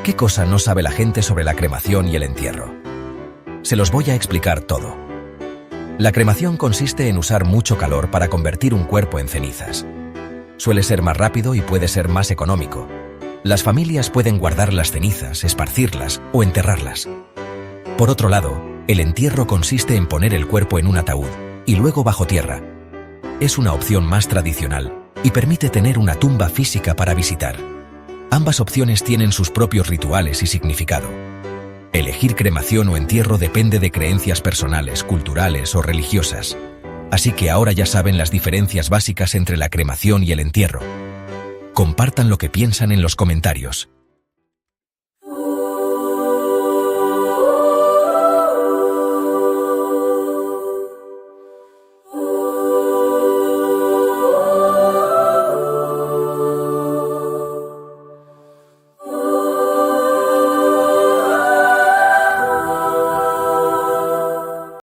¿Qué cosa no sabe la gente sobre la cremación y el entierro? Se los voy a explicar todo. La cremación consiste en usar mucho calor para convertir un cuerpo en cenizas. Suele ser más rápido y puede ser más económico. Las familias pueden guardar las cenizas, esparcirlas o enterrarlas. Por otro lado, el entierro consiste en poner el cuerpo en un ataúd y luego bajo tierra. Es una opción más tradicional y permite tener una tumba física para visitar. Ambas opciones tienen sus propios rituales y significado. Elegir cremación o entierro depende de creencias personales, culturales o religiosas. Así que ahora ya saben las diferencias básicas entre la cremación y el entierro. Compartan lo que piensan en los comentarios.